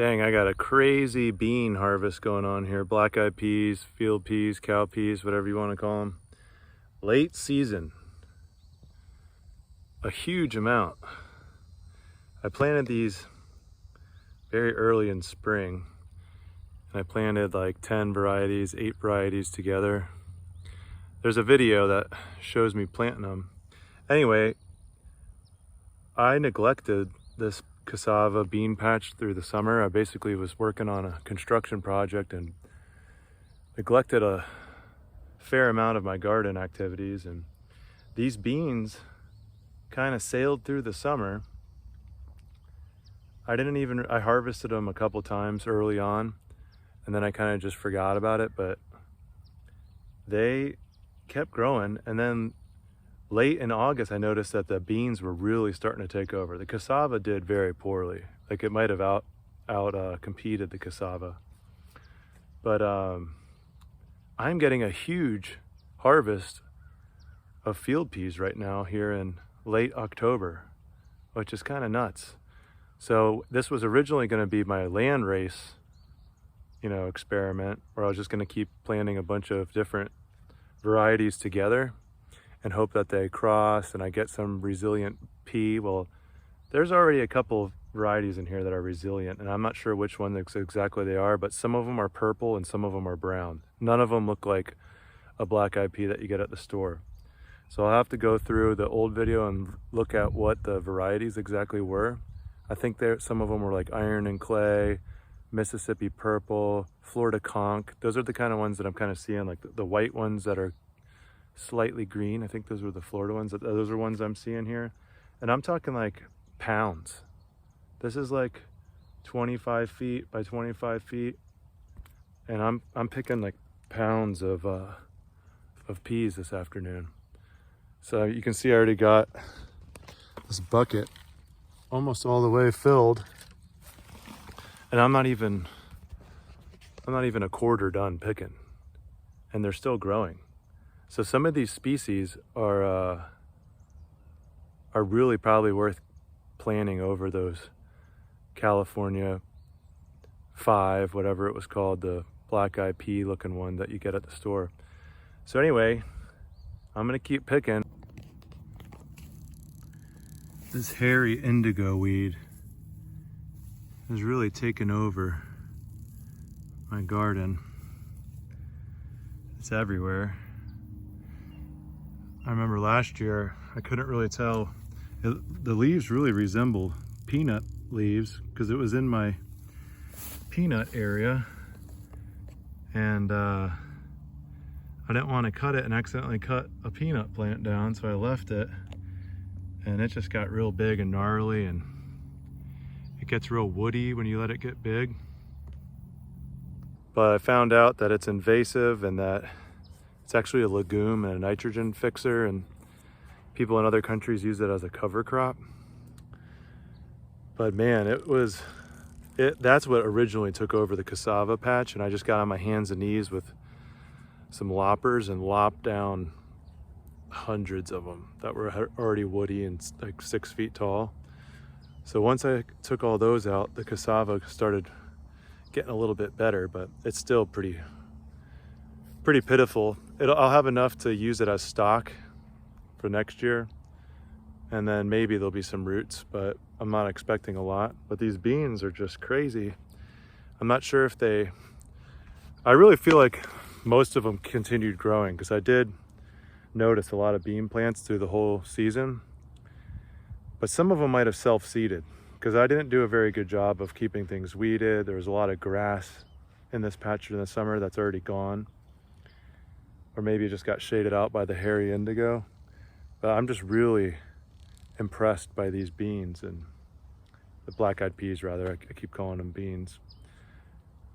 Dang, I got a crazy bean harvest going on here. Black-eyed peas, field peas, cow peas, whatever you want to call them. Late season. A huge amount. I planted these very early in spring. And I planted like 10 varieties, 8 varieties together. There's a video that shows me planting them. Anyway, I neglected this cassava bean patch through the summer. I basically was working on a construction project and neglected a fair amount of my garden activities, and these beans kind of sailed through the summer. I harvested them a couple times early on, and then I kind of just forgot about it, but they kept growing. And then late in August, I noticed that the beans were really starting to take over. The cassava did very poorly. Like it might have competed the cassava. But I'm getting a huge harvest of field peas right now here in late October, which is kind of nuts. So this was originally going to be my land race, experiment, where I was just going to keep planting a bunch of different varieties together and hope that they cross and I get some resilient pea. Well, there's already a couple varieties in here that are resilient, and I'm not sure which one exactly they are, but some of them are purple and some of them are brown. None of them look like a black-eyed pea that you get at the store. So I'll have to go through the old video and look at what the varieties exactly were. I think some of them were like iron and clay, Mississippi purple, Florida conch. Those are the kind of ones that I'm kind of seeing, like the white ones that are slightly green. I think those were the Florida ones. Those are ones I'm seeing here. And I'm talking like pounds. This is like 25 feet by 25 feet. And I'm picking like pounds of peas this afternoon. So you can see I already got this bucket almost all the way filled. And I'm not even a quarter done picking. And they're still growing. So some of these species are really probably worth planting over those California 5, whatever it was called, the black-eyed pea looking one that you get at the store. So anyway, I'm gonna keep picking. This hairy indigo weed has really taken over my garden. It's everywhere. I remember last year, I couldn't really tell. The leaves really resembled peanut leaves because it was in my peanut area. And I didn't want to cut it and accidentally cut a peanut plant down, so I left it. And it just got real big and gnarly, and it gets real woody when you let it get big. But I found out that it's invasive and that it's actually a legume and a nitrogen fixer, and people in other countries use it as a cover crop. But man, that's what originally took over the cassava patch, and I just got on my hands and knees with some loppers and lopped down hundreds of them that were already woody and like 6 feet tall. So once I took all those out, the cassava started getting a little bit better, but it's still pretty pitiful. I'll have enough to use it as stock for next year, and then maybe there'll be some roots, but I'm not expecting a lot. But these beans are just crazy. I'm not sure if I really feel like most of them continued growing, because I did notice a lot of bean plants through the whole season, but some of them might have self-seeded because I didn't do a very good job of keeping things weeded. There was a lot of grass in this patch in the summer that's already gone, or maybe it just got shaded out by the hairy indigo. But I'm just really impressed by these beans, and the black-eyed peas rather. I keep calling them beans.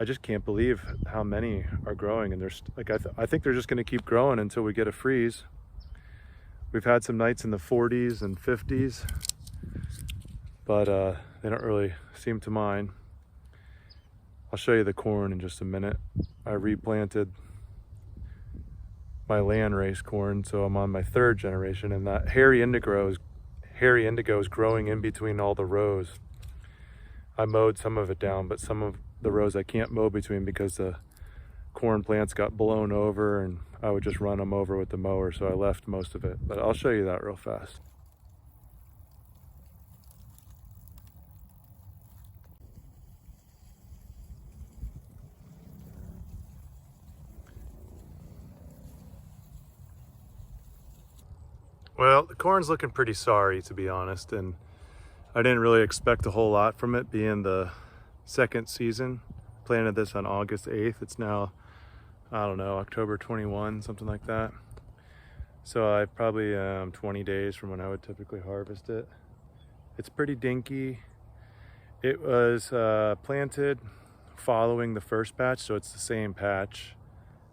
I just can't believe how many are growing, and there's like I think they're just going to keep growing until we get a freeze. We've had some nights in the 40s and 50s, but they don't really seem to mind. I'll show you the corn in just a minute. I replanted my land race corn, so I'm on my 3rd generation, and that hairy indigo is growing in between all the rows. I mowed some of it down, but some of the rows I can't mow between because the corn plants got blown over and I would just run them over with the mower, so I left most of it. But I'll show you that real fast. Well, the corn's looking pretty sorry, to be honest, and I didn't really expect a whole lot from it being the second season. Planted this on August 8th. It's now, I don't know, October 21, something like that. So I probably 20 days from when I would typically harvest it. It's pretty dinky. It was planted following the first patch, so it's the same patch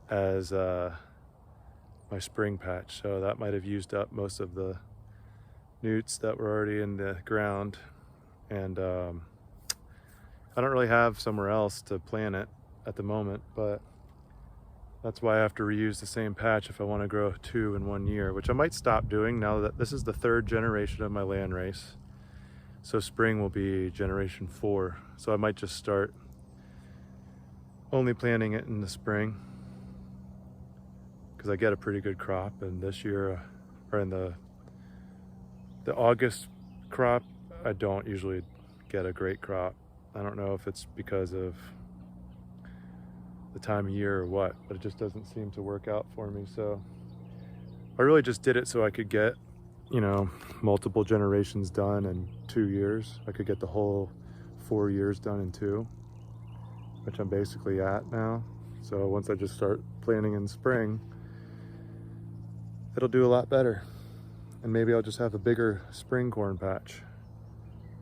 as my spring patch. So that might have used up most of the newts that were already in the ground. And I don't really have somewhere else to plant it at the moment, but that's why I have to reuse the same patch if I want to grow 2 in 1 year, which I might stop doing now that this is the 3rd generation of my landrace. So spring will be generation 4. So I might just start only planting it in the spring because I get a pretty good crop. And this year, or in the August crop, I don't usually get a great crop. I don't know if it's because of the time of year or what, but it just doesn't seem to work out for me. So I really just did it so I could get, you know, multiple generations done in 2 years. I could get the whole 4 years done in 2, which I'm basically at now. So once I just start planting in spring, it'll do a lot better. And maybe I'll just have a bigger spring corn patch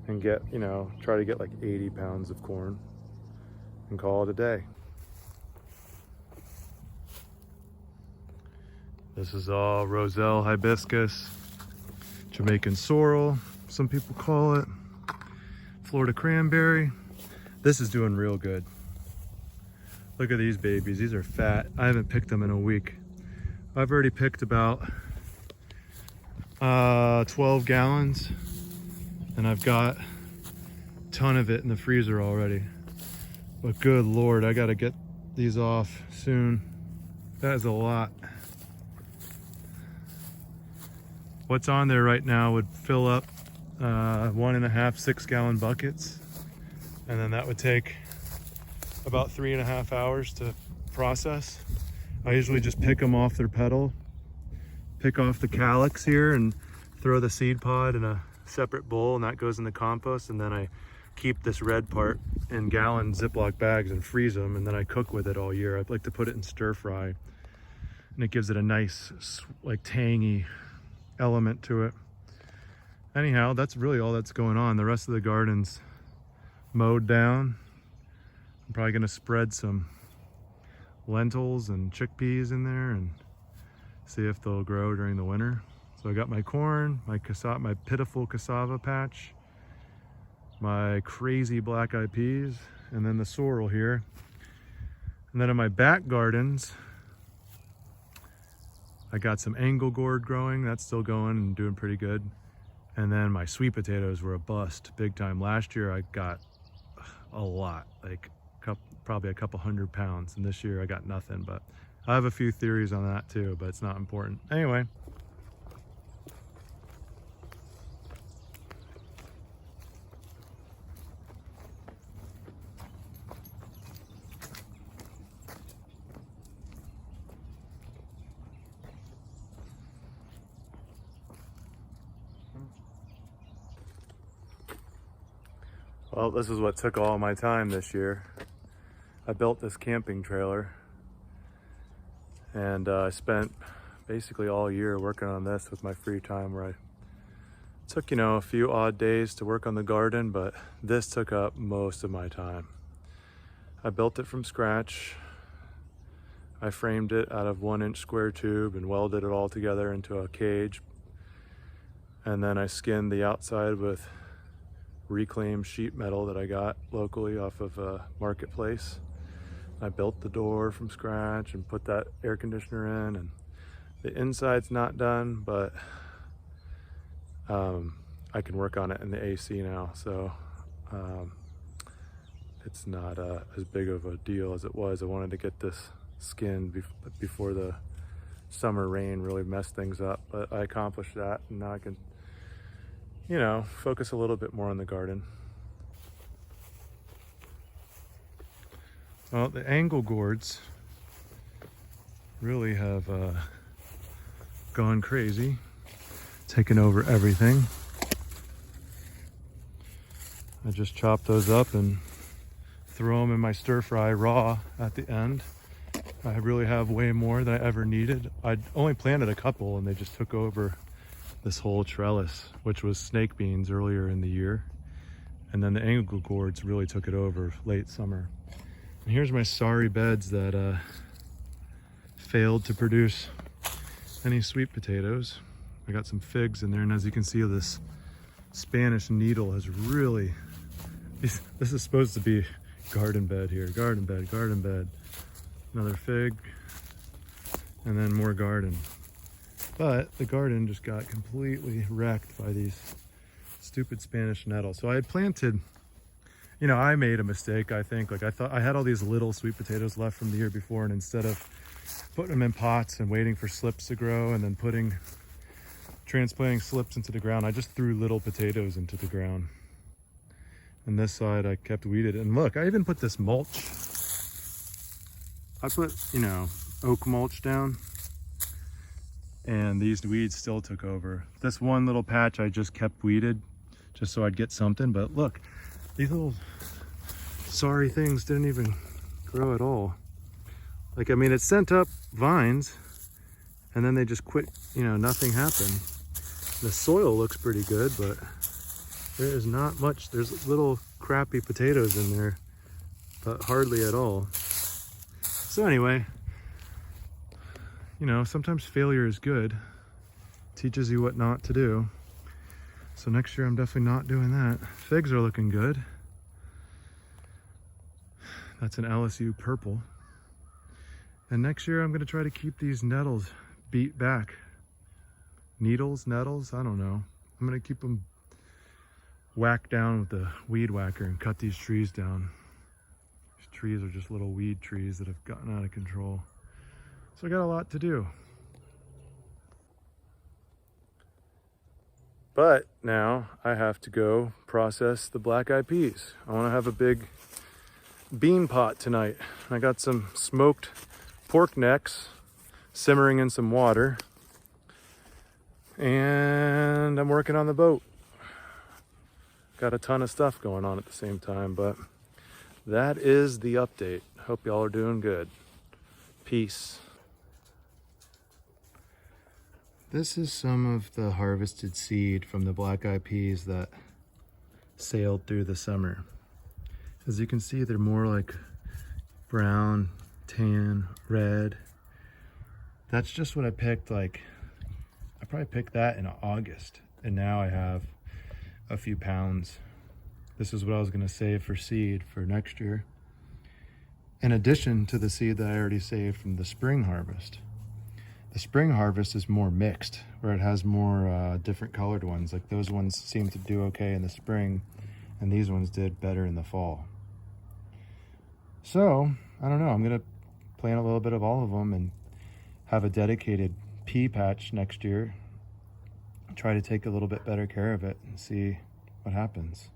and get, you know, try to get like 80 pounds of corn and call it a day. This is all Roselle hibiscus, Jamaican sorrel, some people call it, Florida cranberry. This is doing real good. Look at these babies, these are fat. I haven't picked them in a week. I've already picked about 12 gallons and I've got a ton of it in the freezer already. But good Lord, I gotta get these off soon. That is a lot. What's on there right now would fill up 1.5 6-gallon buckets, and then that would take about 3.5 hours to process. I usually just pick them off their petal, pick off the calyx here, and throw the seed pod in a separate bowl, and that goes in the compost. And then I keep this red part in gallon Ziploc bags and freeze them, and then I cook with it all year. I'd like to put it in stir fry, and it gives it a nice, like, tangy element to it. Anyhow, that's really all that's going on. The rest of the garden's mowed down. I'm probably gonna spread some lentils and chickpeas in there and see if they'll grow during the winter. So I got my corn, my pitiful cassava patch, my crazy black-eyed peas, and then the sorrel here. And then in my back gardens, I got some angle gourd growing. That's still going and doing pretty good. And then my sweet potatoes were a bust big time. Last year I got a lot, like probably a couple 100 pounds. And this year I got nothing, but I have a few theories on that too, but it's not important. Anyway. Well, this is what took all my time this year. I built this camping trailer and I spent basically all year working on this with my free time, where I took, you know, a few odd days to work on the garden, but this took up most of my time. I built it from scratch. I framed it out of 1-inch square tube and welded it all together into a cage. And then I skinned the outside with reclaimed sheet metal that I got locally off of a marketplace. I built the door from scratch and put that air conditioner in, and the inside's not done, but I can work on it in the AC now. So it's not as big of a deal as it was. I wanted to get this skinned before the summer rain really messed things up, but I accomplished that, and now I can, you know, focus a little bit more on the garden. Well, the angle gourds really have gone crazy, taken over everything. I just chop those up and throw them in my stir fry raw at the end. I really have way more than I ever needed. I'd only planted a couple and they just took over this whole trellis, which was snake beans earlier in the year. And then the angle gourds really took it over late summer. And here's my sorry beds that failed to produce any sweet potatoes. I got some figs in there, and as you can see, this Spanish needle has really, this is supposed to be garden bed here, garden bed, garden bed. Another fig, and then more garden. But the garden just got completely wrecked by these stupid Spanish nettles. So I had planted, you know, I made a mistake, I think. Like, I thought I had all these little sweet potatoes left from the year before, and instead of putting them in pots and waiting for slips to grow and then transplanting slips into the ground, I just threw little potatoes into the ground. And this side I kept weeded. And look, I even put this mulch. I put, you know, oak mulch down, and these weeds still took over. This one little patch I just kept weeded just so I'd get something, but look, these little sorry things didn't even grow at all. Like, I mean, it sent up vines and then they just quit, you know, nothing happened. The soil looks pretty good, but there is not much. There's little crappy potatoes in there, but hardly at all. So anyway, you know, sometimes failure is good. It teaches you what not to do. So next year I'm definitely not doing that. Figs are looking good. That's an LSU purple. And next year I'm gonna try to keep these nettles beat back. Needles, nettles, I don't know. I'm gonna keep them whacked down with the weed whacker and cut these trees down. These trees are just little weed trees that have gotten out of control. So I got a lot to do. But now I have to go process the black-eyed peas. I want to have a big bean pot tonight. I got some smoked pork necks simmering in some water, and I'm working on the boat. Got a ton of stuff going on at the same time, but that is the update. Hope y'all are doing good. Peace. This is some of the harvested seed from the black-eyed peas that sailed through the summer. As you can see, they're more like brown, tan, red. That's just what I picked. Like, I probably picked that in August, and now I have a few pounds. This is what I was gonna save for seed for next year, in addition to the seed that I already saved from the spring harvest. The spring harvest is more mixed, where it has more different colored ones. Like, those ones seem to do okay in the spring, and these ones did better in the fall. So, I don't know, I'm gonna plant a little bit of all of them and have a dedicated pea patch next year. Try to take a little bit better care of it and see what happens.